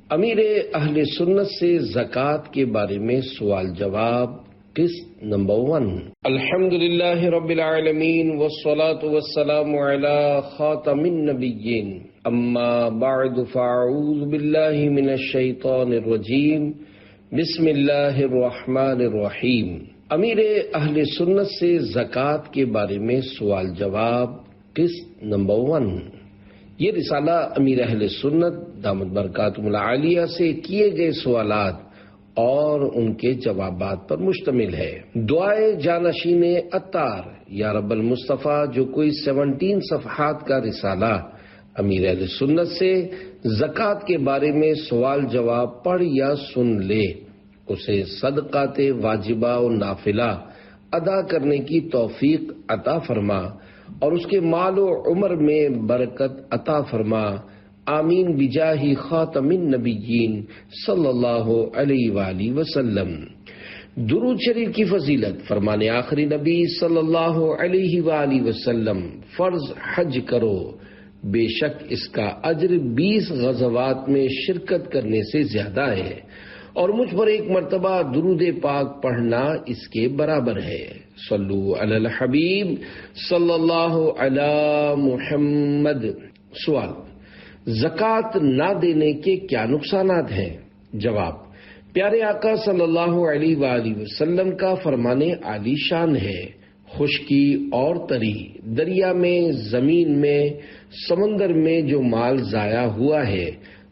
امیر اہل سنت سے زکوٰۃ کے بارے میں سوال جواب قسط نمبر 1۔ الحمدللہ رب العالمین والصلاة والسلام علی خاتم النبیین، اما بعد فاعوذ باللہ من الشیطان الرجیم، بسم اللہ الرحمن الرحیم۔ امیر اہل سنت سے زکوٰۃ کے بارے میں سوال جواب قسط نمبر 1۔ یہ رسالہ امیر اہل سنت دامت برکاتہم العالیہ سے کیے گئے سوالات اور ان کے جوابات پر مشتمل ہے۔ دعائے جانشین عطار یا رب المصطفیٰ، جو کوئی 17 صفحات کا رسالہ امیر اہل سنت سے زکوٰۃ کے بارے میں سوال جواب پڑھ یا سن لے، اسے صدقات واجبہ و نافلہ ادا کرنے کی توفیق عطا فرما اور اس کے مال و عمر میں برکت عطا فرما، آمین بجاہ خاتم النبیین صلی اللہ علیہ وآلہ وسلم۔ درود شریف کی فضیلت، فرمان آخری نبی صلی اللہ علیہ وآلہ وسلم، فرض حج کرو، بے شک اس کا اجر 20 غزوات میں شرکت کرنے سے زیادہ ہے، اور مجھ پر ایک مرتبہ درود پاک پڑھنا اس کے برابر ہے۔ صلو علی الحبیب صلی اللہ علی محمد۔ سوال: زکوٰۃ نہ دینے کے کیا نقصانات ہیں؟ جواب: پیارے آقا صلی اللہ علیہ وآلہ وسلم کا فرمان عالی شان ہے، خشکی اور تری، دریا میں، زمین میں، سمندر میں جو مال ضائع ہوا ہے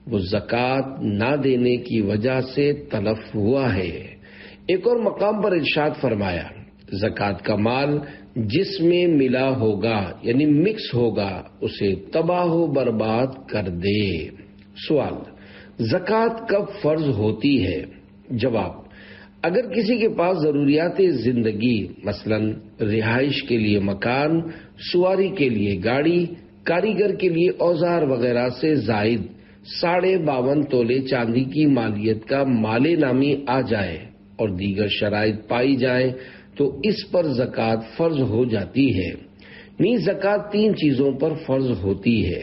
وہ زکوٰۃ نہ دینے کی وجہ سے تلف ہوا ہے۔ ایک اور مقام پر ارشاد فرمایا، زکوٰۃ کا مال جس میں ملا ہوگا یعنی مکس ہوگا اسے تباہ و برباد کر دے۔ سوال: زکوٰۃ کب فرض ہوتی ہے؟ جواب: اگر کسی کے پاس ضروریات زندگی مثلا رہائش کے لیے مکان، سواری کے لیے گاڑی، کاریگر کے لیے اوزار وغیرہ سے زائد 52.5 تولے چاندی کی مالیت کا مال نامی آ جائے اور دیگر شرائط پائی جائیں تو اس پر زکوٰۃ فرض ہو جاتی ہے۔ نیز زکوٰۃ 3 چیزوں پر فرض ہوتی ہے۔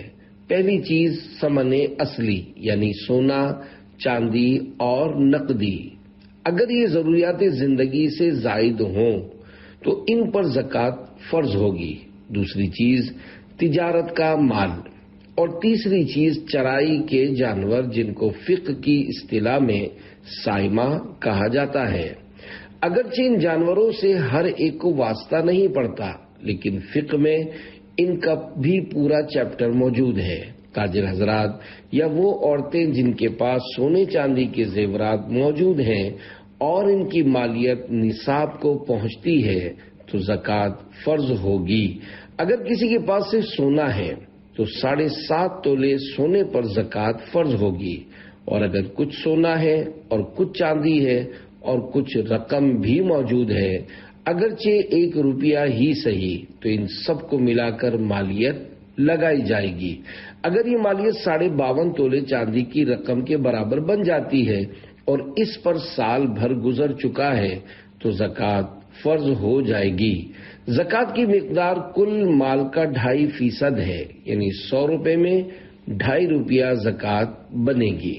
پہلی چیز ثمن اصلی یعنی سونا، چاندی اور نقدی، اگر یہ ضروریات زندگی سے زائد ہوں تو ان پر زکوٰۃ فرض ہوگی۔ دوسری چیز تجارت کا مال، اور تیسری چیز چرائی کے جانور جن کو فقہ کی اصطلاح میں سائمہ کہا جاتا ہے۔ اگرچہ ان جانوروں سے ہر ایک کو واسطہ نہیں پڑتا، لیکن فقہ میں ان کا بھی پورا چیپٹر موجود ہے۔ تاجر حضرات یا وہ عورتیں جن کے پاس سونے چاندی کے زیورات موجود ہیں اور ان کی مالیت نصاب کو پہنچتی ہے تو زکوٰۃ فرض ہوگی۔ اگر کسی کے پاس سے سونا ہے تو 7.5 تولے سونے پر زکوٰۃ فرض ہوگی، اور اگر کچھ سونا ہے اور کچھ چاندی ہے اور کچھ رقم بھی موجود ہے، اگرچہ 1 روپیہ ہی صحیح، تو ان سب کو ملا کر مالیت لگائی جائے گی۔ اگر یہ مالیت 52.5 تولے چاندی کی رقم کے برابر بن جاتی ہے اور اس پر سال بھر گزر چکا ہے تو زکوٰۃ فرض ہو جائے گی۔ زکوٰۃ کی مقدار کل مال کا 2.5% ہے، یعنی 100 روپے میں 2.5 روپیہ زکوٰۃ بنے گی۔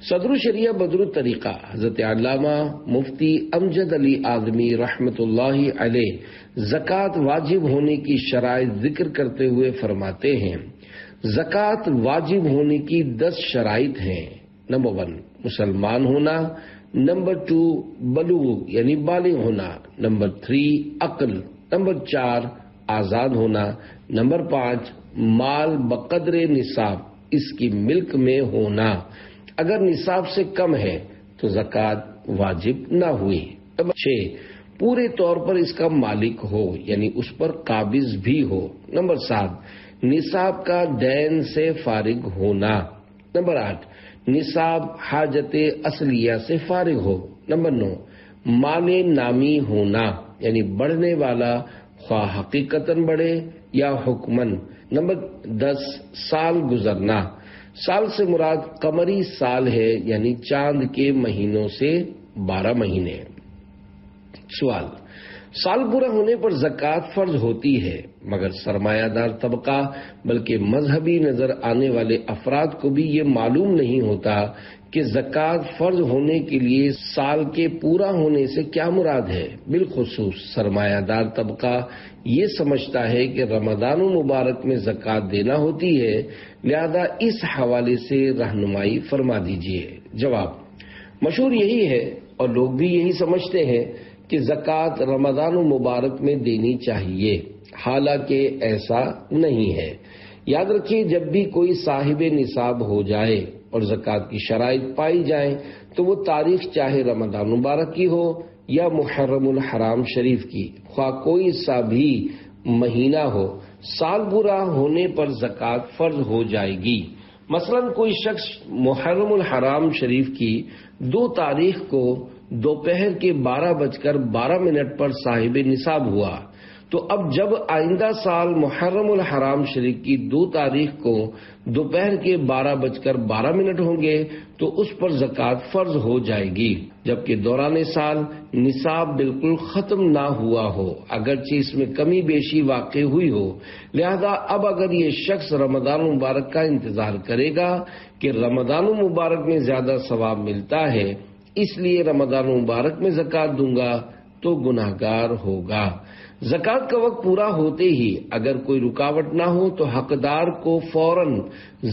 صدر الشریعہ بدر الطریقہ حضرت علامہ مفتی امجد علی اعظمی رحمۃ اللہ علیہ زکوٰۃ واجب ہونے کی شرائط ذکر کرتے ہوئے فرماتے ہیں، زکوٰۃ واجب ہونے کی 10 شرائط ہیں۔ نمبر 1 مسلمان ہونا، نمبر 2 بلوغ یعنی بالغ ہونا، نمبر 3 عقل، نمبر 4 آزاد ہونا، نمبر 5 مال بقدر نصاب اس کی ملک میں ہونا، اگر نصاب سے کم ہے تو زکوٰۃ واجب نہ ہوئی۔ نمبر 6 پورے طور پر اس کا مالک ہو یعنی اس پر قابض بھی ہو۔ نمبر 7 نصاب کا دین سے فارغ ہونا۔ نمبر 8 نصاب حاجت اصلیہ سے فارغ ہو۔ نمبر 9 مال نامی ہونا یعنی بڑھنے والا، خواہ حقیقتاً بڑھے یا حکمن۔ نمبر 10 سال گزرنا، سال سے مراد قمری سال ہے یعنی چاند کے مہینوں سے 12 مہینے۔ سوال: سال پورا ہونے پر زکوٰۃ فرض ہوتی ہے، مگر سرمایہ دار طبقہ بلکہ مذہبی نظر آنے والے افراد کو بھی یہ معلوم نہیں ہوتا کہ زکوٰۃ فرض ہونے کے لیے سال کے پورا ہونے سے کیا مراد ہے۔ بالخصوص سرمایہ دار طبقہ یہ سمجھتا ہے کہ رمضان المبارک میں زکوٰۃ دینا ہوتی ہے، لہذا اس حوالے سے رہنمائی فرما دیجیے۔ جواب: مشہور یہی ہے اور لوگ بھی یہی سمجھتے ہیں کہ زکوٰۃ رمضان المبارک میں دینی چاہیے، حالانکہ ایسا نہیں ہے۔ یاد رکھیے، جب بھی کوئی صاحب نصاب ہو جائے اور زکوٰۃ کی شرائط پائی جائیں تو وہ تاریخ چاہے رمضان مبارک کی ہو یا محرم الحرام شریف کی، خواہ کوئی سا بھی مہینہ ہو، سال پورا ہونے پر زکوٰۃ فرض ہو جائے گی۔ مثلا کوئی شخص محرم الحرام شریف کی 2 تاریخ کو دوپہر کے 12:12 پر صاحب نصاب ہوا، تو اب جب آئندہ سال محرم الحرام شریف کی 2 تاریخ کو دوپہر کے 12:12 ہوں گے تو اس پر زکوٰۃ فرض ہو جائے گی، جبکہ دوران سال نصاب بالکل ختم نہ ہوا ہو، اگرچہ اس میں کمی بیشی واقع ہوئی ہو۔ لہذا اب اگر یہ شخص رمضان مبارک کا انتظار کرے گا کہ رمضان مبارک میں زیادہ ثواب ملتا ہے، اس لیے رمضان مبارک میں زکوٰۃ دوں گا تو گناہگار ہوگا۔ زکوٰۃ کا وقت پورا ہوتے ہی اگر کوئی رکاوٹ نہ ہو تو حقدار کو فوراً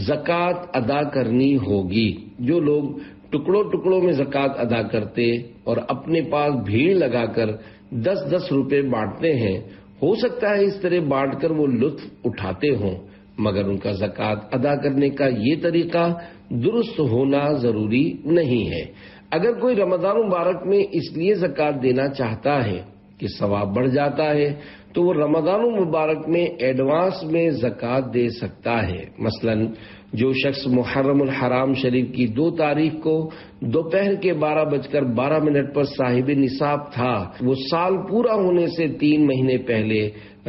زکوٰۃ ادا کرنی ہوگی۔ جو لوگ ٹکڑوں میں زکوٰۃ ادا کرتے اور اپنے پاس بھیڑ لگا کر 10 روپے بانٹتے ہیں، ہو سکتا ہے اس طرح بانٹ کر وہ لطف اٹھاتے ہوں، مگر ان کا زکوٰۃ ادا کرنے کا یہ طریقہ درست ہونا ضروری نہیں ہے۔ اگر کوئی رمضان مبارک میں اس لیے زکوٰۃ دینا چاہتا ہے کہ ثواب بڑھ جاتا ہے تو وہ رمضان مبارک میں ایڈوانس میں زکوٰۃ دے سکتا ہے۔ مثلا جو شخص محرم الحرام شریف کی 2 تاریخ کو دوپہر کے 12:12 پر صاحب نصاب تھا، وہ سال پورا ہونے سے 3 مہینے پہلے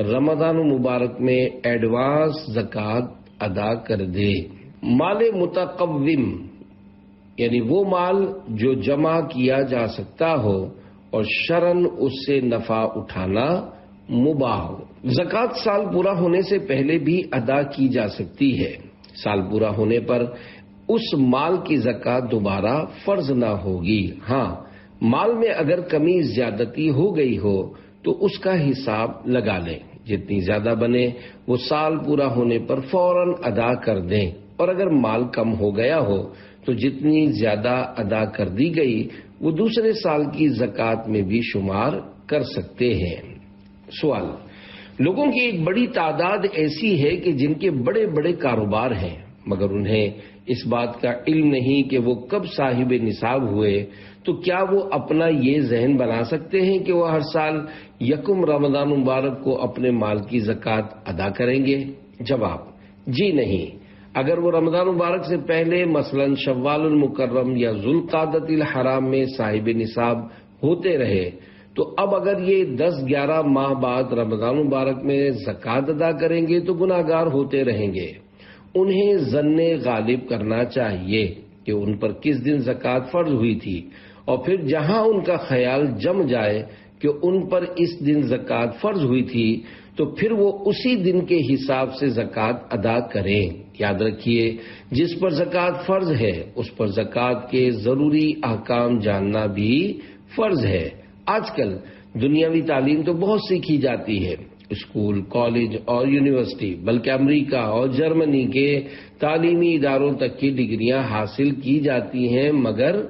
رمضان مبارک میں ایڈوانس زکوٰۃ ادا کر دے۔ مال متقوم یعنی وہ مال جو جمع کیا جا سکتا ہو اور شرعاً اس سے نفع اٹھانا مباح ہو۔ زکوٰۃ سال پورا ہونے سے پہلے بھی ادا کی جا سکتی ہے۔ سال پورا ہونے پر اس مال کی زکوٰۃ دوبارہ فرض نہ ہوگی۔ ہاں، مال میں اگر کمی زیادتی ہو گئی ہو تو اس کا حساب لگا لیں، جتنی زیادہ بنے وہ سال پورا ہونے پر فوراً ادا کر دیں، اور اگر مال کم ہو گیا ہو تو جتنی زیادہ ادا کر دی گئی وہ دوسرے سال کی زکوٰۃ میں بھی شمار کر سکتے ہیں۔ سوال: لوگوں کی ایک بڑی تعداد ایسی ہے کہ جن کے بڑے بڑے کاروبار ہیں، مگر انہیں اس بات کا علم نہیں کہ وہ کب صاحب نصاب ہوئے، تو کیا وہ اپنا یہ ذہن بنا سکتے ہیں کہ وہ ہر سال 1 رمضان مبارک کو اپنے مال کی زکوٰۃ ادا کریں گے؟ جواب: جی نہیں۔ اگر وہ رمضان مبارک سے پہلے مثلا شوال المکرم یا ذوالقعدۃ الحرام میں صاحب نصاب ہوتے رہے تو اب اگر یہ 10-11 ماہ بعد رمضان مبارک میں زکوٰۃ ادا کریں گے تو گناہگار ہوتے رہیں گے۔ انہیں ظن غالب کرنا چاہیے کہ ان پر کس دن زکوٰۃ فرض ہوئی تھی، اور پھر جہاں ان کا خیال جم جائے کہ ان پر اس دن زکوٰۃ فرض ہوئی تھی تو پھر وہ اسی دن کے حساب سے زکوٰۃ ادا کریں۔ یاد رکھیے، جس پر زکوٰۃ فرض ہے اس پر زکوٰۃ کے ضروری احکام جاننا بھی فرض ہے۔ آج کل دنیاوی تعلیم تو بہت سیکھی جاتی ہے، اسکول، کالج اور یونیورسٹی، بلکہ امریکہ اور جرمنی کے تعلیمی اداروں تک کی ڈگریاں حاصل کی جاتی ہیں، مگر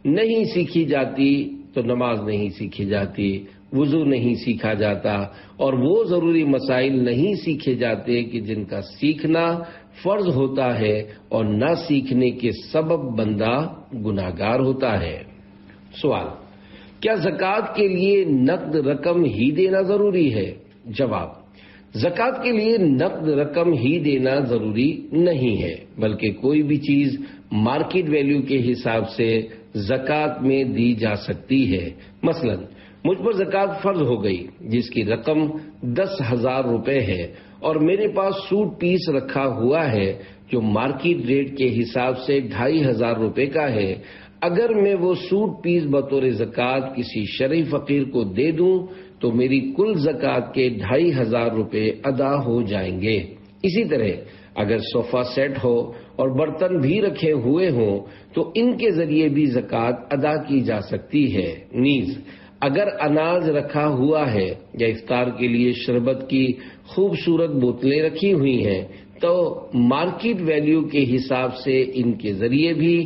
نہیں سیکھی جاتی تو نماز نہیں سیکھی جاتی، وضو نہیں سیکھا جاتا، اور وہ ضروری مسائل نہیں سیکھے جاتے کہ جن کا سیکھنا فرض ہوتا ہے، اور نہ سیکھنے کے سبب بندہ گناہگار ہوتا ہے۔ سوال: کیا زکوٰۃ کے لیے نقد رقم ہی دینا ضروری ہے؟ جواب: زکوٰۃ کے لیے نقد رقم ہی دینا ضروری نہیں ہے، بلکہ کوئی بھی چیز مارکیٹ ویلیو کے حساب سے زکوٰۃ میں دی جا سکتی ہے۔ مثلا مجھ پر زکوٰۃ فرض ہو گئی جس کی رقم 10,000 روپے ہے اور میرے پاس سوٹ پیس رکھا ہوا ہے جو مارکیٹ ریٹ کے حساب سے 2,500 روپے کا ہے. اگر میں وہ سوٹ پیس بطور زکوٰۃ کسی شرعی فقیر کو دے دوں تو میری کل زکوٰۃ کے 2,500 روپے ادا ہو جائیں گے. اسی طرح اگر صوفہ سیٹ ہو اور برتن بھی رکھے ہوئے ہوں تو ان کے ذریعے بھی زکوٰۃ ادا کی جا سکتی ہے. نیز اگر اناج رکھا ہوا ہے یا افطار کے لیے شربت کی خوبصورت بوتلیں رکھی ہوئی ہیں تو مارکیٹ ویلیو کے حساب سے ان کے ذریعے بھی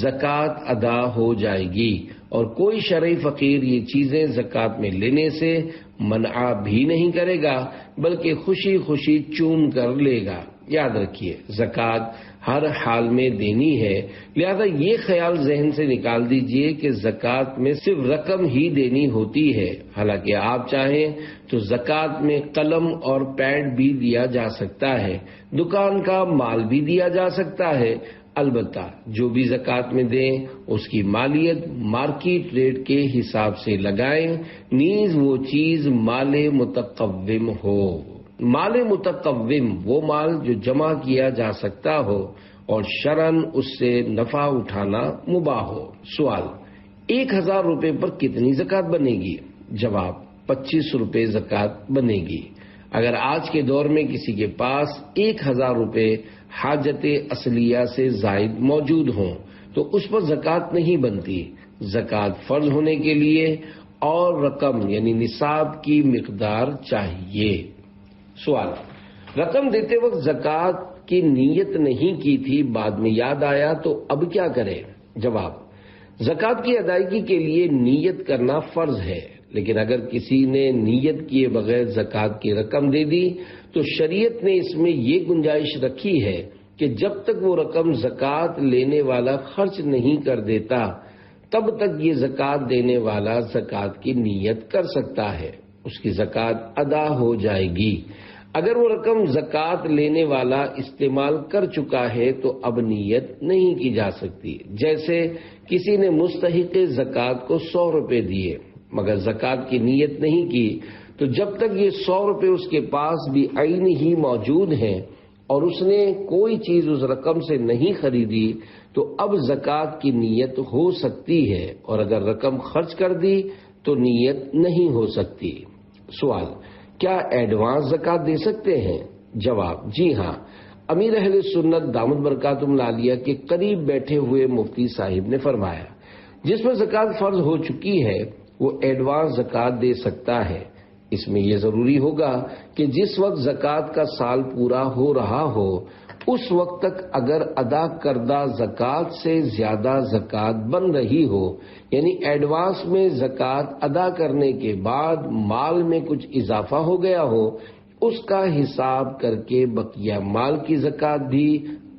زکوٰۃ ادا ہو جائے گی اور کوئی شرعی فقیر یہ چیزیں زکوٰۃ میں لینے سے منع بھی نہیں کرے گا بلکہ خوشی خوشی چوم کر لے گا. یاد رکھیے زکوٰۃ ہر حال میں دینی ہے، لہذا یہ خیال ذہن سے نکال دیجئے کہ زکوٰۃ میں صرف رقم ہی دینی ہوتی ہے. حالانکہ آپ چاہیں تو زکوٰۃ میں قلم اور پیڈ بھی دیا جا سکتا ہے، دکان کا مال بھی دیا جا سکتا ہے. البتہ جو بھی زکوٰۃ میں دیں اس کی مالیت مارکیٹ ریٹ کے حساب سے لگائیں، نیز وہ چیز مال متقوم ہو. مال متقوم وہ مال جو جمع کیا جا سکتا ہو اور شرعاً اس سے نفع اٹھانا مباح ہو. سوال: 1,000 روپے پر کتنی زکوٰۃ بنے گی؟ جواب: 25 روپے زکوٰۃ بنے گی. اگر آج کے دور میں کسی کے پاس 1,000 روپے حاجت اصلیہ سے زائد موجود ہوں تو اس پر زکوٰۃ نہیں بنتی. زکوٰۃ فرض ہونے کے لیے اور رقم یعنی نصاب کی مقدار چاہیے. سوال: رقم دیتے وقت زکوٰۃ کی نیت نہیں کی تھی، بعد میں یاد آیا تو اب کیا کرے؟ جواب: زکوٰۃ کی ادائیگی کے لیے نیت کرنا فرض ہے، لیکن اگر کسی نے نیت کیے بغیر زکوٰۃ کی رقم دے دی تو شریعت نے اس میں یہ گنجائش رکھی ہے کہ جب تک وہ رقم زکوٰۃ لینے والا خرچ نہیں کر دیتا تب تک یہ زکوٰۃ دینے والا زکوٰۃ کی نیت کر سکتا ہے، اس کی زکوٰۃ ادا ہو جائے گی. اگر وہ رقم زکوٰۃ لینے والا استعمال کر چکا ہے تو اب نیت نہیں کی جا سکتی. جیسے کسی نے مستحق زکوٰۃ کو 100 روپے دیے مگر زکوٰۃ کی نیت نہیں کی تو جب تک یہ 100 روپے اس کے پاس بھی عین ہی موجود ہیں اور اس نے کوئی چیز اس رقم سے نہیں خریدی تو اب زکوٰۃ کی نیت ہو سکتی ہے، اور اگر رقم خرچ کر دی تو نیت نہیں ہو سکتی. سوال: کیا ایڈوانس زکوٰۃ دے سکتے ہیں؟ جواب: جی ہاں. امیر اہل سنت دامت برکاتہم العالیہ کے قریب بیٹھے ہوئے مفتی صاحب نے فرمایا جس پر زکوٰۃ فرض ہو چکی ہے وہ ایڈوانس زکوٰۃ دے سکتا ہے. اس میں یہ ضروری ہوگا کہ جس وقت زکوٰۃ کا سال پورا ہو رہا ہو اس وقت تک اگر ادا کردہ زکوٰۃ سے زیادہ زکوٰۃ بن رہی ہو، یعنی ایڈوانس میں زکوٰۃ ادا کرنے کے بعد مال میں کچھ اضافہ ہو گیا ہو، اس کا حساب کر کے بقیہ مال کی زکوٰۃ بھی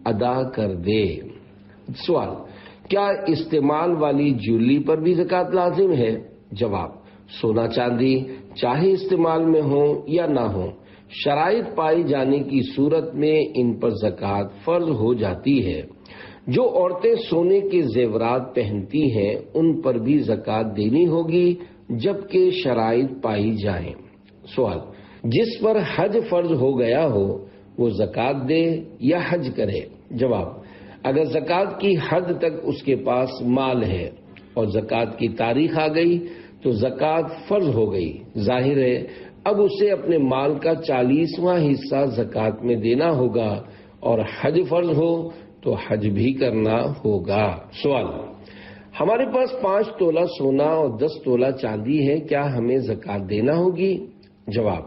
ادا کر دے. سوال: کیا استعمال والی جویلری پر بھی زکوٰۃ لازم ہے؟ جواب: سونا چاندی چاہے استعمال میں ہو یا نہ ہو، شرائط پائی جانے کی صورت میں ان پر زکوٰۃ فرض ہو جاتی ہے. جو عورتیں سونے کے زیورات پہنتی ہیں ان پر بھی زکوٰۃ دینی ہوگی جبکہ شرائط پائی جائیں. سوال: جس پر حج فرض ہو گیا ہو وہ زکوٰۃ دے یا حج کرے؟ جواب: اگر زکوٰۃ کی حد تک اس کے پاس مال ہے اور زکوٰۃ کی تاریخ آ گئی تو زکوٰۃ فرض ہو گئی. ظاہر ہے اب اسے اپنے مال کا 40واں حصہ زکوٰۃ میں دینا ہوگا، اور حج فرض ہو تو حج بھی کرنا ہوگا. سوال: ہمارے پاس 5 تولہ سونا اور 10 تولہ چاندی ہے، کیا ہمیں زکوٰۃ دینا ہوگی؟ جواب: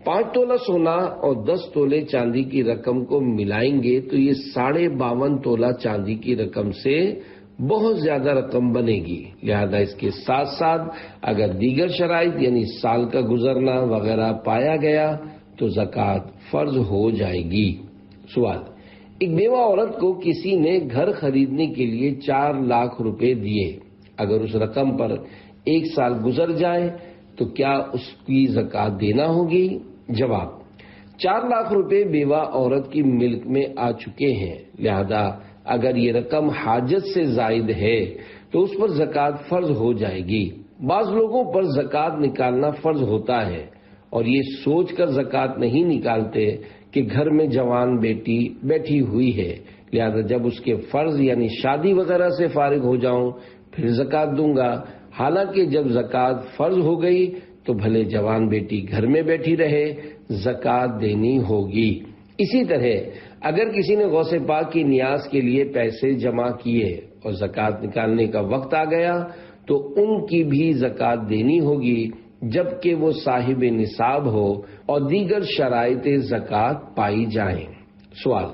5 تولہ سونا اور 10 تولے چاندی کی رقم کو ملائیں گے تو یہ 52.5 تولہ چاندی کی رقم سے بہت زیادہ رقم بنے گی. لہذا اس کے ساتھ ساتھ اگر دیگر شرائط یعنی سال کا گزرنا وغیرہ پایا گیا تو زکوٰۃ فرض ہو جائے گی. سوال: ایک بیوہ عورت کو کسی نے گھر خریدنے کے لیے 4 لاکھ روپے دیے، اگر اس رقم پر 1 سال گزر جائے تو کیا اس کی زکوٰۃ دینا ہوگی؟ جواب: 4 لاکھ روپے بیوہ عورت کی ملک میں آ چکے ہیں، لہذا اگر یہ رقم حاجت سے زائد ہے تو اس پر زکوٰۃ فرض ہو جائے گی. بعض لوگوں پر زکوٰۃ نکالنا فرض ہوتا ہے اور یہ سوچ کر زکوٰۃ نہیں نکالتے کہ گھر میں جوان بیٹی بیٹھی ہوئی ہے، لہذا جب اس کے فرض یعنی شادی وغیرہ سے فارغ ہو جاؤں پھر زکوٰۃ دوں گا، حالانکہ جب زکوٰۃ فرض ہو گئی تو بھلے جوان بیٹی گھر میں بیٹھی رہے، زکوٰۃ دینی ہوگی۔ اسی طرح اگر کسی نے غوث پاک کی نیاز کے لیے پیسے جمع کیے اور زکوٰۃ نکالنے کا وقت آ گیا تو ان کی بھی زکوٰۃ دینی ہوگی جبکہ وہ صاحب نصاب ہو اور دیگر شرائط زکوٰۃ پائی جائیں۔ سوال: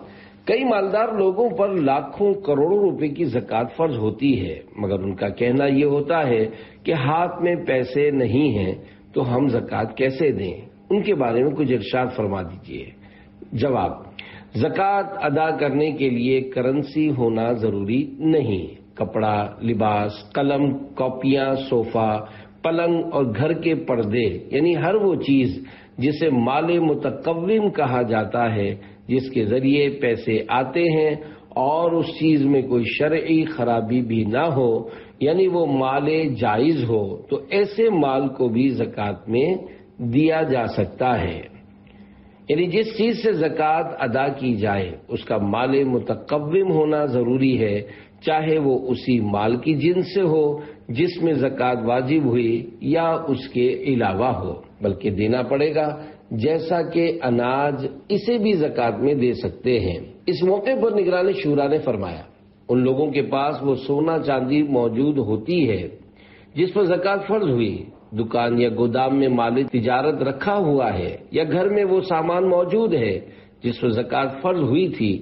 کئی مالدار لوگوں پر لاکھوں کروڑوں روپے کی زکوٰۃ فرض ہوتی ہے، مگر ان کا کہنا یہ ہوتا ہے کہ ہاتھ میں پیسے نہیں ہیں تو ہم زکوٰۃ کیسے دیں؟ ان کے بارے میں کچھ ارشاد فرما دیجیے۔ جواب: زکوٰۃ ادا کرنے کے لیے کرنسی ہونا ضروری نہیں۔ کپڑا، لباس، قلم، کاپیاں، صوفہ، پلنگ اور گھر کے پردے یعنی ہر وہ چیز جسے مال متقوم کہا جاتا ہے، جس کے ذریعے پیسے آتے ہیں اور اس چیز میں کوئی شرعی خرابی بھی نہ ہو، یعنی وہ مال جائز ہو، تو ایسے مال کو بھی زکوٰۃ میں دیا جا سکتا ہے۔ یعنی جس چیز سے زکوٰۃ ادا کی جائے اس کا مال متقوم ہونا ضروری ہے، چاہے وہ اسی مال کی جنس سے ہو جس میں زکوٰۃ واجب ہوئی یا اس کے علاوہ ہو، بلکہ دینا پڑے گا، جیسا کہ اناج اسے بھی زکوٰۃ میں دے سکتے ہیں۔ اس موقع پر نگران شورا نے فرمایا ان لوگوں کے پاس وہ سونا چاندی موجود ہوتی ہے جس پر زکوٰۃ فرض ہوئی، دکان یا گودام میں مال تجارت رکھا ہوا ہے یا گھر میں وہ سامان موجود ہے جس پر زکوٰۃ فرض ہوئی تھی،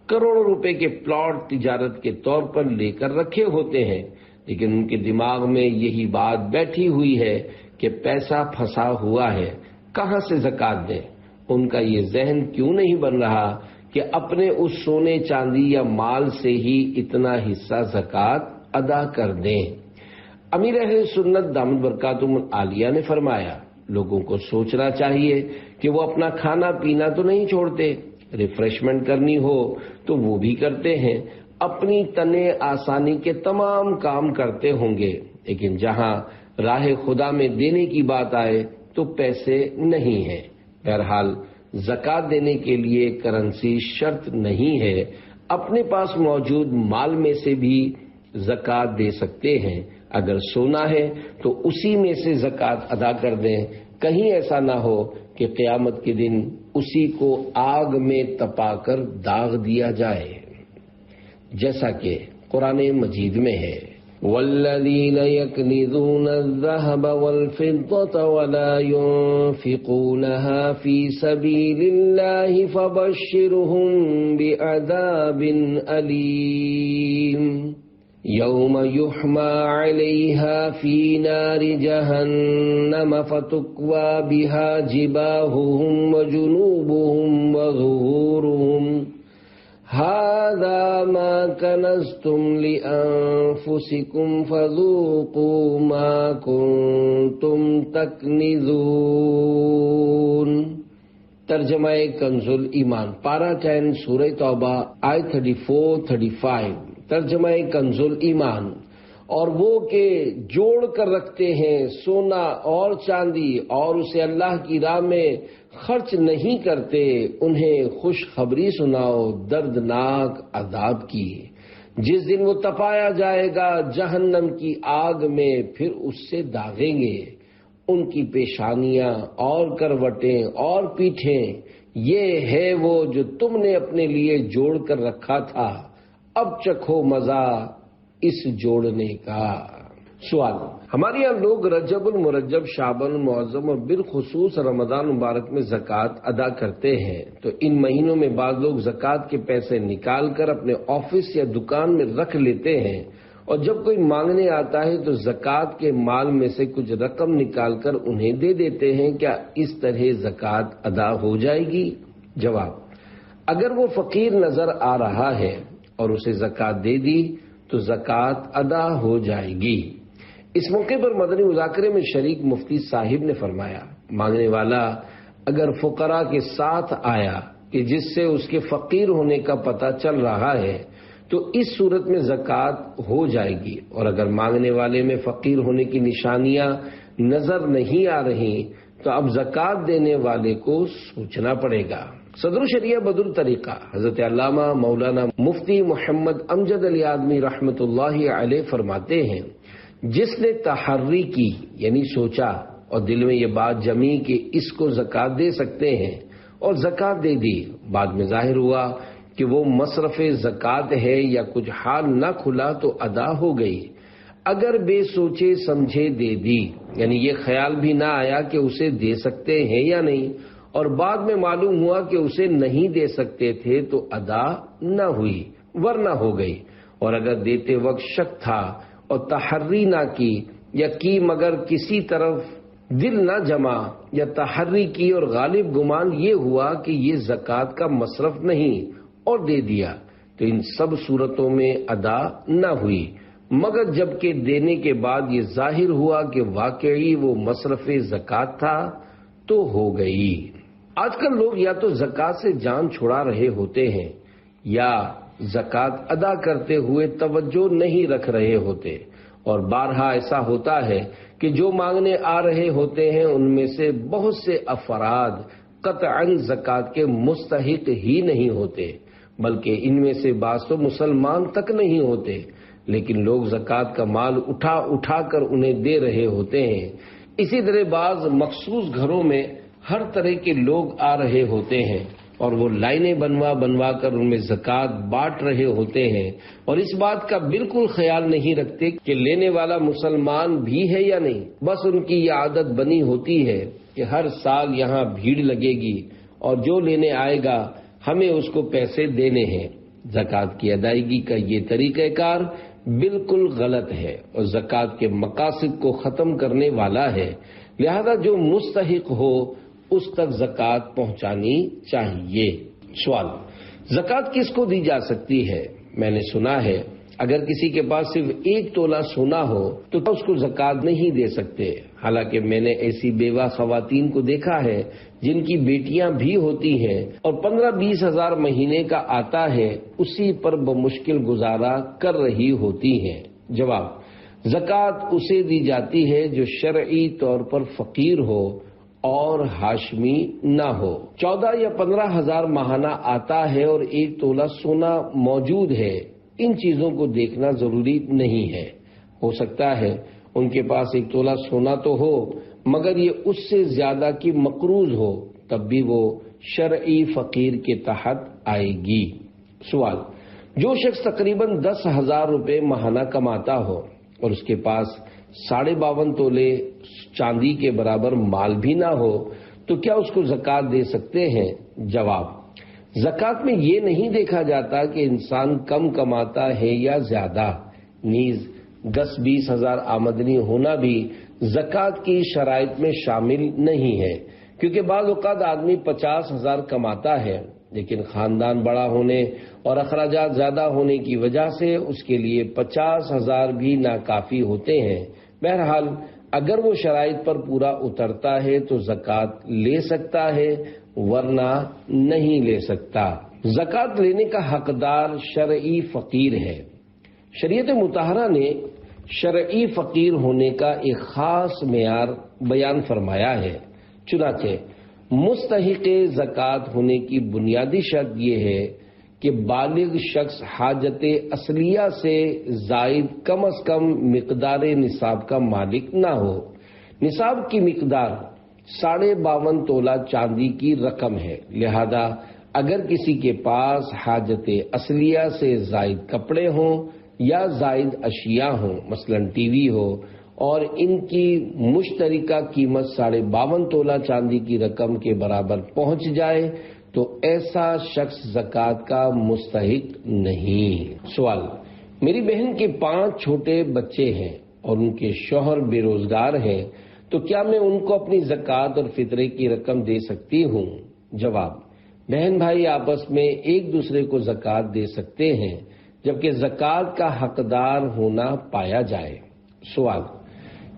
کروڑوں روپے کے پلاٹ تجارت کے طور پر لے کر رکھے ہوتے ہیں، لیکن ان کے دماغ میں یہی بات بیٹھی ہوئی ہے کہ پیسہ پھنسا ہوا ہے، کہاں سے زکوٰۃ دیں؟ ان کا یہ ذہن کیوں نہیں بن رہا کہ اپنے اس سونے چاندی یا مال سے ہی اتنا حصہ زکوٰۃ ادا کر دیں؟ امیر اہل سنت دامت برکاتہم العالیہ نے فرمایا لوگوں کو سوچنا چاہیے کہ وہ اپنا کھانا پینا تو نہیں چھوڑتے، ریفریشمنٹ کرنی ہو تو وہ بھی کرتے ہیں، اپنی تنے آسانی کے تمام کام کرتے ہوں گے، لیکن جہاں راہ خدا میں دینے کی بات آئے تو پیسے نہیں ہیں۔ بہرحال زکوٰۃ دینے کے لیے کرنسی شرط نہیں ہے، اپنے پاس موجود مال میں سے بھی زکوٰۃ دے سکتے ہیں، اگر سونا ہے تو اسی میں سے زکوٰۃ ادا کر دیں، کہیں ایسا نہ ہو کہ قیامت کے دن اسی کو آگ میں تپا کر داغ دیا جائے، جیسا کہ قرآن مجید میں ہے والذین یکنزون الذهب والفضة ولا ينفقونها في سبيل الله فبشرهم بعذاب أليم یوم یحمى علیہا فی نار جہنم فتکوی بها جباہهم وجنوبهم وظہورهم هذا ما کنزتم لأنفسکم فذوقوا ما کنتم تکنزون۔ ترجمہ کنز الایمان، پارہ 10 سورہ توبہ آیت 34-35۔ ترجمہ کنز الایمان، اور وہ کہ جوڑ کر رکھتے ہیں سونا اور چاندی اور اسے اللہ کی راہ میں خرچ نہیں کرتے، انہیں خوشخبری سناؤ دردناک عذاب کی، جس دن وہ تپایا جائے گا جہنم کی آگ میں، پھر اس سے داغیں گے ان کی پیشانیاں اور کروٹیں اور پیٹھیں، یہ ہے وہ جو تم نے اپنے لیے جوڑ کر رکھا تھا، اب چکھو مزہ اس جوڑنے کا۔ سوال: ہمارے یہاں لوگ رجب المرجب، شعبان المعظم اور بالخصوص رمضان مبارک میں زکوٰۃ ادا کرتے ہیں، تو ان مہینوں میں بعض لوگ زکوٰۃ کے پیسے نکال کر اپنے آفس یا دکان میں رکھ لیتے ہیں، اور جب کوئی مانگنے آتا ہے تو زکوٰۃ کے مال میں سے کچھ رقم نکال کر انہیں دے دیتے ہیں، کیا اس طرح زکوٰۃ ادا ہو جائے گی؟ جواب: اگر وہ فقیر نظر آ رہا ہے اور اسے زکوٰۃ دے دی تو زکوٰۃ ادا ہو جائے گی۔ اس موقع پر مدنی مذاکرے میں شریک مفتی صاحب نے فرمایا مانگنے والا اگر فقراء کے ساتھ آیا کہ جس سے اس کے فقیر ہونے کا پتہ چل رہا ہے تو اس صورت میں زکوٰۃ ہو جائے گی، اور اگر مانگنے والے میں فقیر ہونے کی نشانیاں نظر نہیں آ رہی تو اب زکوٰۃ دینے والے کو سوچنا پڑے گا۔ صدر شریعہ بدر طریقہ حضرت علامہ مولانا مفتی محمد امجد علی آدمی رحمۃ اللہ علیہ فرماتے ہیں، جس نے تحری کی یعنی سوچا اور دل میں یہ بات جمی کہ اس کو زکوٰۃ دے سکتے ہیں اور زکوٰۃ دے دی، بعد میں ظاہر ہوا کہ وہ مصرف زکوٰۃ ہے یا کچھ حال نہ کھلا تو ادا ہو گئی۔ اگر بے سوچے سمجھے دے دی یعنی یہ خیال بھی نہ آیا کہ اسے دے سکتے ہیں یا نہیں، اور بعد میں معلوم ہوا کہ اسے نہیں دے سکتے تھے تو ادا نہ ہوئی ورنہ ہو گئی، اور اگر دیتے وقت شک تھا اور تحری نہ کی یا کی مگر کسی طرف دل نہ جما یا تحری کی اور غالب گمان یہ ہوا کہ یہ زکوٰۃ کا مصرف نہیں اور دے دیا تو ان سب صورتوں میں ادا نہ ہوئی، مگر جبکہ دینے کے بعد یہ ظاہر ہوا کہ واقعی وہ مصرف زکوٰۃ تھا تو ہو گئی۔ آج کل لوگ یا تو زکوٰۃ سے جان چھڑا رہے ہوتے ہیں یا زکوٰۃ ادا کرتے ہوئے توجہ نہیں رکھ رہے ہوتے، اور بارہا ایسا ہوتا ہے کہ جو مانگنے آ رہے ہوتے ہیں ان میں سے بہت سے افراد قطعاً زکوٰۃ کے مستحق ہی نہیں ہوتے، بلکہ ان میں سے بعض تو مسلمان تک نہیں ہوتے، لیکن لوگ زکوٰۃ کا مال اٹھا اٹھا کر انہیں دے رہے ہوتے ہیں۔ اسی طرح بعض مخصوص گھروں میں ہر طرح کے لوگ آ رہے ہوتے ہیں اور وہ لائنیں بنوا کر ان میں زکوٰۃ بانٹ رہے ہوتے ہیں، اور اس بات کا بالکل خیال نہیں رکھتے کہ لینے والا مسلمان بھی ہے یا نہیں۔ بس ان کی یہ عادت بنی ہوتی ہے کہ ہر سال یہاں بھیڑ لگے گی اور جو لینے آئے گا ہمیں اس کو پیسے دینے ہیں۔ زکوٰۃ کی ادائیگی کا یہ طریقہ کار بالکل غلط ہے اور زکوٰۃ کے مقاصد کو ختم کرنے والا ہے، لہذا جو مستحق ہو اس تک زکوٰۃ پہنچانی چاہیے۔ سوال: زکوٰۃ کس کو دی جا سکتی ہے؟ میں نے سنا ہے اگر کسی کے پاس صرف 1 تولہ سونا ہو تو اس کو زکوٰۃ نہیں دے سکتے، حالانکہ میں نے ایسی بیوہ خواتین کو دیکھا ہے جن کی بیٹیاں بھی ہوتی ہیں اور 15-20 ہزار مہینے کا آتا ہے، اسی پر بمشکل گزارا کر رہی ہوتی ہیں۔ جواب: زکوٰۃ اسے دی جاتی ہے جو شرعی طور پر فقیر ہو اور ہاشمی نہ ہو۔ 14 یا 15 ہزار ماہانہ آتا ہے اور 1 تولہ سونا موجود ہے، ان چیزوں کو دیکھنا ضروری نہیں ہے۔ ہو سکتا ہے ان کے پاس 1 تولہ سونا تو ہو مگر یہ اس سے زیادہ کی مقروض ہو، تب بھی وہ شرعی فقیر کے تحت آئے گی۔ سوال: جو شخص تقریباً 10,000 روپے ماہانہ کماتا ہو اور اس کے پاس 52.5 تولے چاندی کے برابر مال بھی نہ ہو تو کیا اس کو زکوٰۃ دے سکتے ہیں؟ جواب: زکوٰۃ میں یہ نہیں دیکھا جاتا کہ انسان کم کماتا ہے یا زیادہ، نیز 10-20 ہزار آمدنی ہونا بھی زکوٰۃ کی شرائط میں شامل نہیں ہے، کیونکہ بعض اوقات آدمی 50 ہزار کماتا ہے لیکن خاندان بڑا ہونے اور اخراجات زیادہ ہونے کی وجہ سے اس کے لیے 50 ہزار بھی ناکافی ہوتے ہیں۔ بہرحال اگر وہ شرائط پر پورا اترتا ہے تو زکوٰۃ لے سکتا ہے ورنہ نہیں لے سکتا۔ زکوٰۃ لینے کا حقدار شرعی فقیر ہے۔ شریعت مطہرہ نے شرعی فقیر ہونے کا ایک خاص معیار بیان فرمایا ہے، چنانچہ مستحق زکوٰۃ ہونے کی بنیادی شرط یہ ہے کہ بالغ شخص حاجت اصلیہ سے زائد کم از کم مقدار نصاب کا مالک نہ ہو۔ نصاب کی مقدار 52.5 تولہ چاندی کی رقم ہے، لہذا اگر کسی کے پاس حاجت اصلیہ سے زائد کپڑے ہوں یا زائد اشیاء ہوں، مثلا ٹی وی ہو، اور ان کی مشترکہ قیمت 52.5 تولہ چاندی کی رقم کے برابر پہنچ جائے تو ایسا شخص زکوٰۃ کا مستحق نہیں۔ سوال: میری بہن کے 5 چھوٹے بچے ہیں اور ان کے شوہر بے روزگار ہیں، تو کیا میں ان کو اپنی زکوٰۃ اور فطرے کی رقم دے سکتی ہوں؟ جواب: بہن بھائی آپس میں ایک دوسرے کو زکوٰۃ دے سکتے ہیں جبکہ زکوٰۃ کا حقدار ہونا پایا جائے۔ سوال: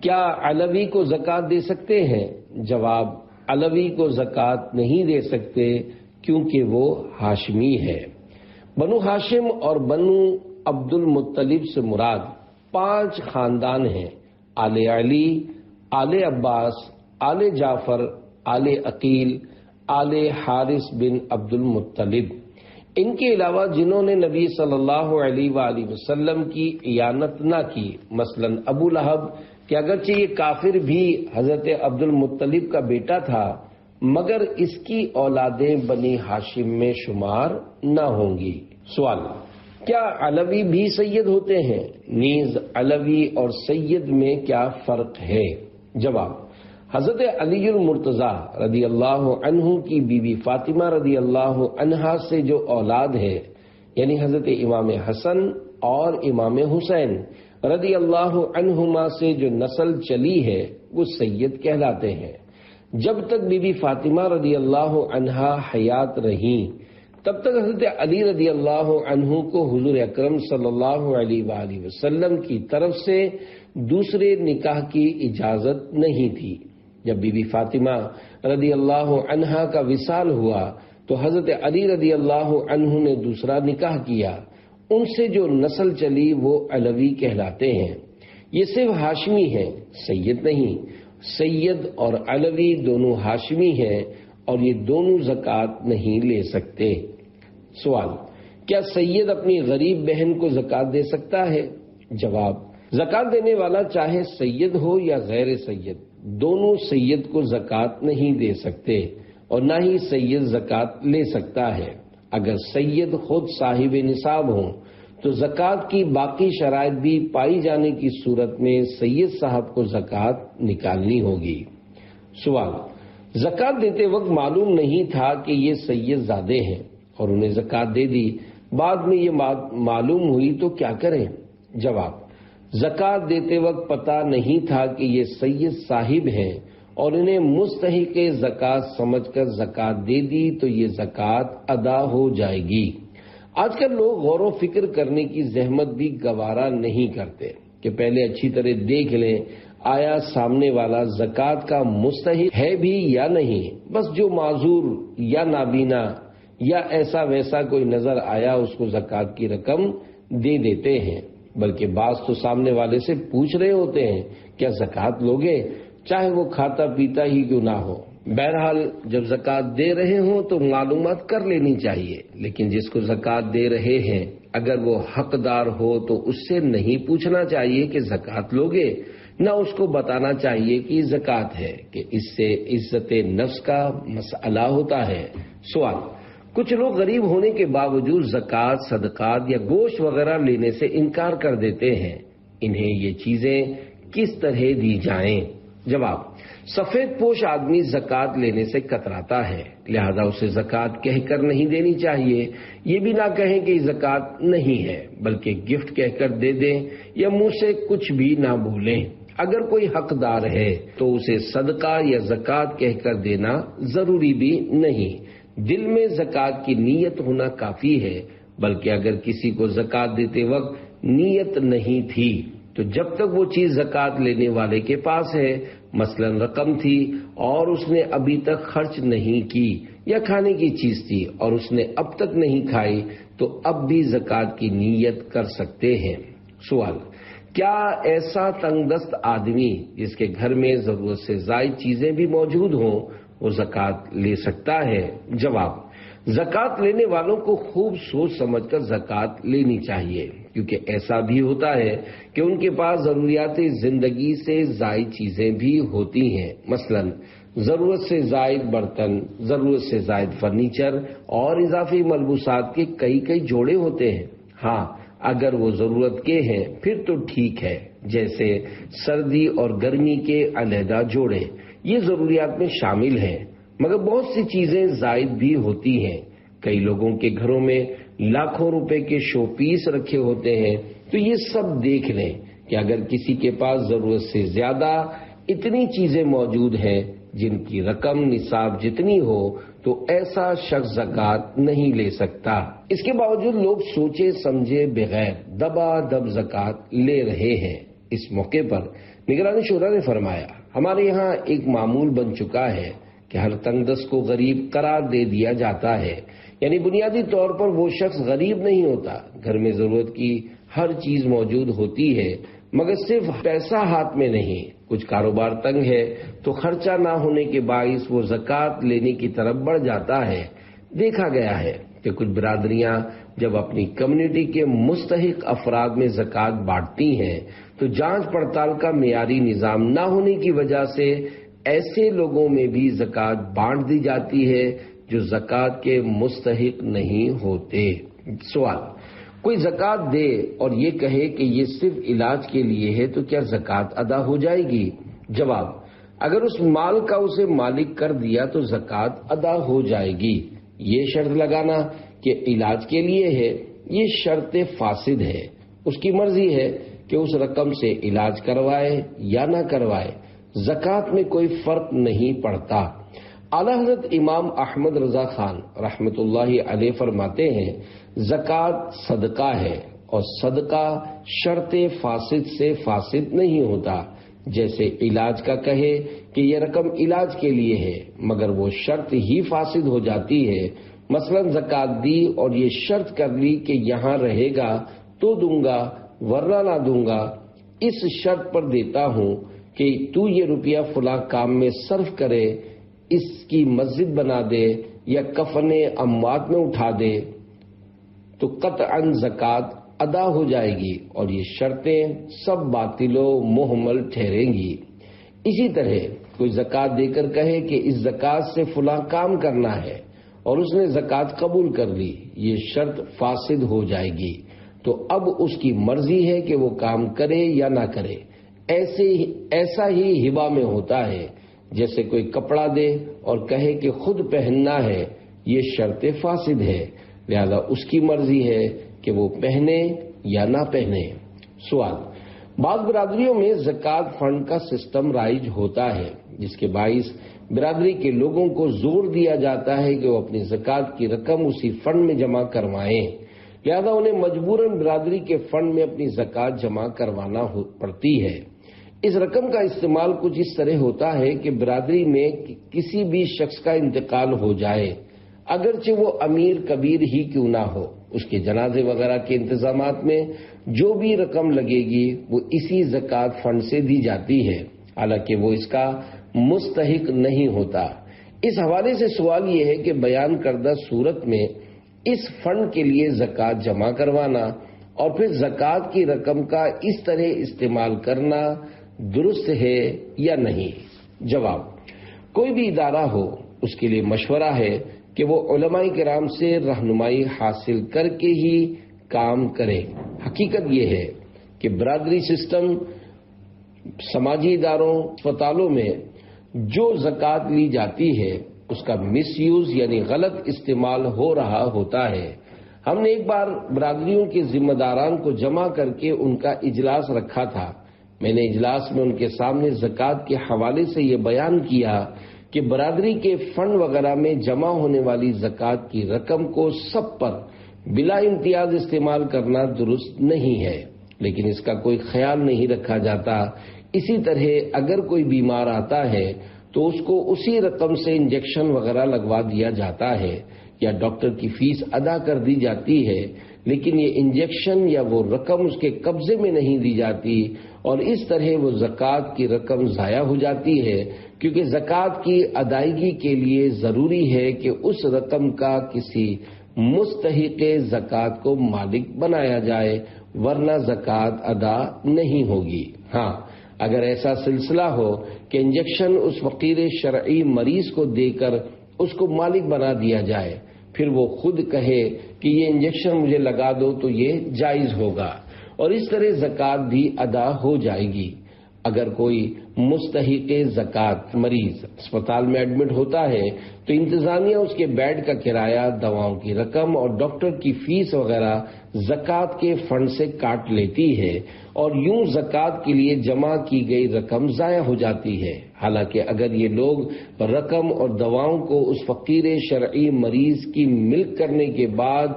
کیا علوی کو زکوٰۃ دے سکتے ہیں؟ جواب: علوی کو زکوٰۃ نہیں دے سکتے کیونکہ وہ ہاشمی ہے۔ بنو ہاشم اور بنو عبد المطلب سے مراد 5 خاندان ہیں: آل علی، آل عباس، آل جعفر، آل عقیل، آل حارث بن عبد المطلب۔ ان کے علاوہ جنہوں نے نبی صلی اللہ علیہ وآلہ وسلم کی اعانت نہ کی، مثلا ابو لہب، کہ اگرچہ یہ کافر بھی حضرت عبد المطلب کا بیٹا تھا مگر اس کی اولادیں بنی ہاشم میں شمار نہ ہوں گی۔ سوال: کیا علوی بھی سید ہوتے ہیں؟ نیز علوی اور سید میں کیا فرق ہے؟ جواب: حضرت علی المرتضیٰ رضی اللہ عنہ کی بیوی فاطمہ رضی اللہ عنہا سے جو اولاد ہے، یعنی حضرت امام حسن اور امام حسین رضی اللہ عنہما سے جو نسل چلی ہے وہ سید کہلاتے ہیں۔ جب تک بی بی فاطمہ رضی اللہ عنہا حیات رہیں تب تک حضرت علی رضی اللہ عنہ کو حضور اکرم صلی اللہ علیہ وآلہ وسلم کی طرف سے دوسرے نکاح کی اجازت نہیں تھی۔ جب بی بی فاطمہ رضی اللہ عنہا کا وصال ہوا تو حضرت علی رضی اللہ عنہ نے دوسرا نکاح کیا، ان سے جو نسل چلی وہ علوی کہلاتے ہیں۔ یہ صرف ہاشمی ہیں، سید نہیں۔ سید اور علوی دونوں ہاشمی ہیں اور یہ دونوں زکوٰۃ نہیں لے سکتے۔ سوال: کیا سید اپنی غریب بہن کو زکوٰۃ دے سکتا ہے؟ جواب: زکوٰۃ دینے والا چاہے سید ہو یا غیر سید، دونوں سید کو زکوٰۃ نہیں دے سکتے اور نہ ہی سید زکوٰۃ لے سکتا ہے۔ اگر سید خود صاحب نصاب ہوں تو زکوٰۃ کی باقی شرائط بھی پائی جانے کی صورت میں سید صاحب کو زکوٰۃ نکالنی ہوگی۔ سوال: زکوٰۃ دیتے وقت معلوم نہیں تھا کہ یہ سید زادے ہیں اور انہیں زکوٰۃ دے دی، بعد میں یہ معلوم ہوئی تو کیا کریں؟ جواب: زکوٰۃ دیتے وقت پتہ نہیں تھا کہ یہ سید صاحب ہیں اور انہیں مستحق زکوٰۃ سمجھ کر زکوٰۃ دے دی تو یہ زکوٰۃ ادا ہو جائے گی۔ آج کل لوگ غور و فکر کرنے کی زحمت بھی گوارا نہیں کرتے کہ پہلے اچھی طرح دیکھ لیں آیا سامنے والا زکوٰۃ کا مستحق ہے بھی یا نہیں۔ بس جو معذور یا نابینا یا ایسا ویسا کوئی نظر آیا اس کو زکوٰۃ کی رقم دے دیتے ہیں، بلکہ بعض تو سامنے والے سے پوچھ رہے ہوتے ہیں کیا زکوٰۃ لوگے، چاہے وہ کھاتا پیتا ہی کیوں نہ ہو۔ بہرحال جب زکوٰۃ دے رہے ہوں تو معلومات کر لینی چاہیے، لیکن جس کو زکوٰۃ دے رہے ہیں اگر وہ حقدار ہو تو اس سے نہیں پوچھنا چاہیے کہ زکوٰۃ لوگے، نہ اس کو بتانا چاہیے کہ زکوٰۃ ہے، کہ اس سے عزت نفس کا مسئلہ ہوتا ہے۔ سوال: کچھ لوگ غریب ہونے کے باوجود زکوٰۃ، صدقات یا گوشت وغیرہ لینے سے انکار کر دیتے ہیں، انہیں یہ چیزیں کس طرح دی جائیں؟ جواب: سفید پوش آدمی زکوٰۃ لینے سے کتراتا ہے، لہذا اسے زکوٰۃ کہہ کر نہیں دینی چاہیے۔ یہ بھی نہ کہیں کہ زکوٰۃ نہیں ہے، بلکہ گفٹ کہہ کر دے دیں یا منہ سے کچھ بھی نہ بولیں۔ اگر کوئی حقدار ہے تو اسے صدقہ یا زکوٰۃ کہہ کر دینا ضروری بھی نہیں، دل میں زکوٰۃ کی نیت ہونا کافی ہے، بلکہ اگر کسی کو زکوٰۃ دیتے وقت نیت نہیں تھی تو جب تک وہ چیز زکوٰۃ لینے والے کے پاس ہے، مثلا رقم تھی اور اس نے ابھی تک خرچ نہیں کی، یا کھانے کی چیز تھی اور اس نے اب تک نہیں کھائی، تو اب بھی زکوٰۃ کی نیت کر سکتے ہیں۔ سوال: کیا ایسا تنگ دست آدمی جس کے گھر میں ضرورت سے زائد چیزیں بھی موجود ہوں وہ زکوٰۃ لے سکتا ہے؟ جواب: زکوٰۃ لینے والوں کو خوب سوچ سمجھ کر زکوٰۃ لینی چاہیے، کیونکہ ایسا بھی ہوتا ہے کہ ان کے پاس ضروریات زندگی سے زائد چیزیں بھی ہوتی ہیں، مثلا ضرورت سے زائد برتن، ضرورت سے زائد فرنیچر اور اضافی ملبوسات کے کئی جوڑے ہوتے ہیں۔ ہاں اگر وہ ضرورت کے ہیں پھر تو ٹھیک ہے، جیسے سردی اور گرمی کے علیحدہ جوڑے، یہ ضروریات میں شامل ہیں، مگر بہت سی چیزیں زائد بھی ہوتی ہیں۔ کئی لوگوں کے گھروں میں لاکھوں روپے کے شو پیس رکھے ہوتے ہیں، تو یہ سب دیکھ لیں کہ اگر کسی کے پاس ضرورت سے زیادہ اتنی چیزیں موجود ہیں جن کی رقم نصاب جتنی ہو تو ایسا شخص زکوٰۃ نہیں لے سکتا۔ اس کے باوجود لوگ سوچے سمجھے بغیر دبا دب زکوٰۃ لے رہے ہیں۔ اس موقع پر نگرانی شورا نے فرمایا، ہمارے یہاں ایک معمول بن چکا ہے کہ ہر تنگ دست کو غریب قرار دے دیا جاتا ہے، یعنی بنیادی طور پر وہ شخص غریب نہیں ہوتا، گھر میں ضرورت کی ہر چیز موجود ہوتی ہے، مگر صرف پیسہ ہاتھ میں نہیں۔ کچھ کاروبار تنگ ہے تو خرچہ نہ ہونے کے باعث وہ زکوٰۃ لینے کی طرف بڑھ جاتا ہے۔ دیکھا گیا ہے کہ کچھ برادریاں جب اپنی کمیونٹی کے مستحق افراد میں زکوٰۃ بانٹتی ہیں تو جانچ پڑتال کا معیاری نظام نہ ہونے کی وجہ سے ایسے لوگوں میں بھی زکوٰۃ بانٹ دی جاتی ہے جو زکوٰۃ کے مستحق نہیں ہوتے۔ سوال: کوئی زکوٰۃ دے اور یہ کہے کہ یہ صرف علاج کے لیے ہے تو کیا زکوٰۃ ادا ہو جائے گی؟ جواب: اگر اس مال کا اسے مالک کر دیا تو زکوٰۃ ادا ہو جائے گی۔ یہ شرط لگانا کہ علاج کے لیے ہے، یہ شرط فاسد ہے۔ اس کی مرضی ہے کہ اس رقم سے علاج کروائے یا نہ کروائے، زکوٰۃ میں کوئی فرق نہیں پڑتا۔ اعلیٰ حضرت امام احمد رضا خان رحمۃ اللہ علیہ فرماتے ہیں، زکوٰۃ صدقہ ہے اور صدقہ شرط فاسد سے فاسد نہیں ہوتا۔ جیسے علاج کا کہے کہ یہ رقم علاج کے لیے ہے مگر وہ شرط ہی فاسد ہو جاتی ہے۔ مثلا زکوٰۃ دی اور یہ شرط کر لی کہ یہاں رہے گا تو دوں گا ورنہ نہ دوں گا، اس شرط پر دیتا ہوں کہ تو یہ روپیہ فلاں کام میں صرف کرے، اس کی مسجد بنا دے یا کفن اموات میں اٹھا دے، تو قطعاً زکوٰۃ ادا ہو جائے گی اور یہ شرطیں سب باطل و مہمل ٹھہریں گی۔ اسی طرح کوئی زکوٰۃ دے کر کہے کہ اس زکوٰۃ سے فلاں کام کرنا ہے اور اس نے زکوٰۃ قبول کر لی، یہ شرط فاسد ہو جائے گی، تو اب اس کی مرضی ہے کہ وہ کام کرے یا نہ کرے۔ ایسا ہی ہبہ میں ہوتا ہے، جیسے کوئی کپڑا دے اور کہے کہ خود پہننا ہے، یہ شرط فاسد ہے، لہذا اس کی مرضی ہے کہ وہ پہنے یا نہ پہنے۔ سوال: بعض برادریوں میں زکوٰۃ فنڈ کا سسٹم رائج ہوتا ہے جس کے باعث برادری کے لوگوں کو زور دیا جاتا ہے کہ وہ اپنی زکوٰۃ کی رقم اسی فنڈ میں جمع کروائیں، لہذا انہیں مجبوراً برادری کے فنڈ میں اپنی زکوٰۃ جمع کروانا پڑتی ہے۔ اس رقم کا استعمال کچھ اس طرح ہوتا ہے کہ برادری میں کسی بھی شخص کا انتقال ہو جائے، اگرچہ وہ امیر کبیر ہی کیوں نہ ہو، اس کے جنازے وغیرہ کے انتظامات میں جو بھی رقم لگے گی وہ اسی زکوٰۃ فنڈ سے دی جاتی ہے، حالانکہ وہ اس کا مستحق نہیں ہوتا۔ اس حوالے سے سوال یہ ہے کہ بیان کردہ صورت میں اس فنڈ کے لیے زکوٰۃ جمع کروانا اور پھر زکوٰۃ کی رقم کا اس طرح استعمال کرنا درست ہے یا نہیں؟ جواب: کوئی بھی ادارہ ہو اس کے لیے مشورہ ہے کہ وہ علماء کرام سے رہنمائی حاصل کر کے ہی کام کرے۔ حقیقت یہ ہے کہ برادری سسٹم، سماجی اداروں، اسپتالوں میں جو زکوٰۃ لی جاتی ہے اس کا مس یوز یعنی غلط استعمال ہو رہا ہوتا ہے۔ ہم نے ایک بار برادریوں کے ذمہ داران کو جمع کر کے ان کا اجلاس رکھا تھا۔ میں نے اجلاس میں ان کے سامنے زکوٰۃ کے حوالے سے یہ بیان کیا کہ برادری کے فنڈ وغیرہ میں جمع ہونے والی زکوٰۃ کی رقم کو سب پر بلا امتیاز استعمال کرنا درست نہیں ہے، لیکن اس کا کوئی خیال نہیں رکھا جاتا۔ اسی طرح اگر کوئی بیمار آتا ہے تو اس کو اسی رقم سے انجیکشن وغیرہ لگوا دیا جاتا ہے یا ڈاکٹر کی فیس ادا کر دی جاتی ہے، لیکن یہ انجیکشن یا وہ رقم اس کے قبضے میں نہیں دی جاتی اور اس طرح وہ زکوٰۃ کی رقم ضائع ہو جاتی ہے، کیونکہ زکوٰۃ کی ادائیگی کے لیے ضروری ہے کہ اس رقم کا کسی مستحق زکوٰۃ کو مالک بنایا جائے، ورنہ زکوٰۃ ادا نہیں ہوگی۔ ہاں، اگر ایسا سلسلہ ہو کہ انجیکشن اس فقیر شرعی مریض کو دے کر اس کو مالک بنا دیا جائے، پھر وہ خود کہے کہ یہ انجیکشن مجھے لگا دو تو یہ جائز ہوگا اور اس طرح زکوٰۃ بھی ادا ہو جائے گی۔ اگر کوئی مستحق زکوٰۃ مریض اسپتال میں ایڈمٹ ہوتا ہے تو انتظامیہ اس کے بیڈ کا کرایہ، دواؤں کی رقم اور ڈاکٹر کی فیس وغیرہ زکوٰۃ کے فنڈ سے کاٹ لیتی ہے اور یوں زکوٰۃ کے لیے جمع کی گئی رقم ضائع ہو جاتی ہے۔ حالانکہ اگر یہ لوگ رقم اور دواؤں کو اس فقیر شرعی مریض کی ملک کرنے کے بعد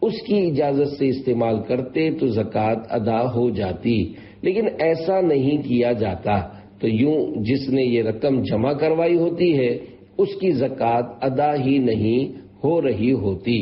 اس کی اجازت سے استعمال کرتے تو زکوٰۃ ادا ہو جاتی، لیکن ایسا نہیں کیا جاتا، تو یوں جس نے یہ رقم جمع کروائی ہوتی ہے اس کی زکوٰۃ ادا ہی نہیں ہو رہی ہوتی،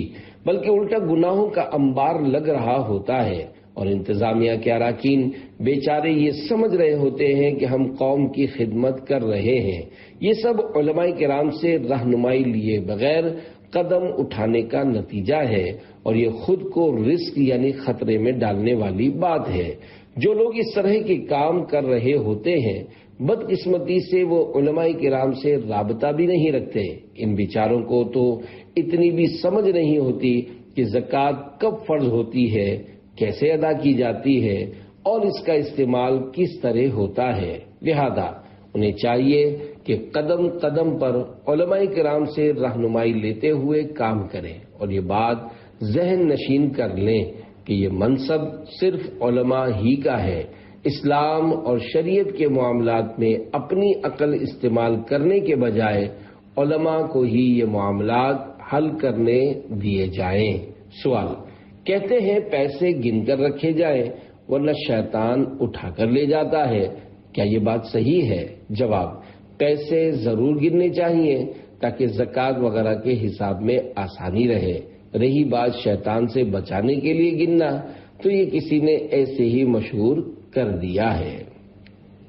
بلکہ الٹا گناہوں کا انبار لگ رہا ہوتا ہے، اور انتظامیہ کے اراکین بیچارے یہ سمجھ رہے ہوتے ہیں کہ ہم قوم کی خدمت کر رہے ہیں۔ یہ سب علماء کرام سے رہنمائی لیے بغیر قدم اٹھانے کا نتیجہ ہے، اور یہ خود کو رسک یعنی خطرے میں ڈالنے والی بات ہے۔ جو لوگ اس طرح کے کام کر رہے ہوتے ہیں، بدقسمتی سے وہ علماء کرام سے رابطہ بھی نہیں رکھتے۔ ان بیچاروں کو تو اتنی بھی سمجھ نہیں ہوتی کہ زکوٰۃ کب فرض ہوتی ہے، کیسے ادا کی جاتی ہے، اور اس کا استعمال کس طرح ہوتا ہے۔ لہذا انہیں چاہیے کہ قدم قدم پر علماء کرام سے رہنمائی لیتے ہوئے کام کریں، اور یہ بات ذہن نشین کر لیں کہ یہ منصب صرف علماء ہی کا ہے۔ اسلام اور شریعت کے معاملات میں اپنی عقل استعمال کرنے کے بجائے علماء کو ہی یہ معاملات حل کرنے دیے جائیں۔ سوال: کہتے ہیں پیسے گن کر رکھے جائیں ورنہ شیطان اٹھا کر لے جاتا ہے، کیا یہ بات صحیح ہے؟ جواب: پیسے ضرور گننے چاہیے تاکہ زکوٰۃ وغیرہ کے حساب میں آسانی رہے۔ رہی بات شیطان سے بچانے کے لیے گننا، تو یہ کسی نے ایسے ہی مشہور کر دیا ہے۔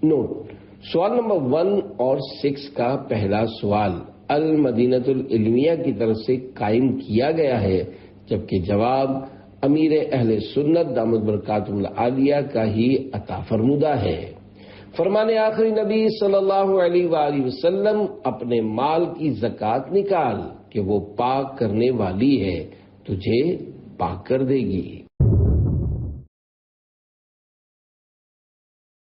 نوٹ: سوال نمبر 1 اور 6 کا پہلا سوال المدینۃ العلمیہ کی طرف سے قائم کیا گیا ہے، جبکہ جواب امیر اہل سنت دامت برکاتہ العالیہ کا ہی عطا فرمودہ ہے۔ فرمان آخری نبی صلی اللہ علیہ وآلہ وسلم: اپنے مال کی زکوٰۃ نکال کہ وہ پاک کرنے والی ہے، تجھے پاک کر دے گی۔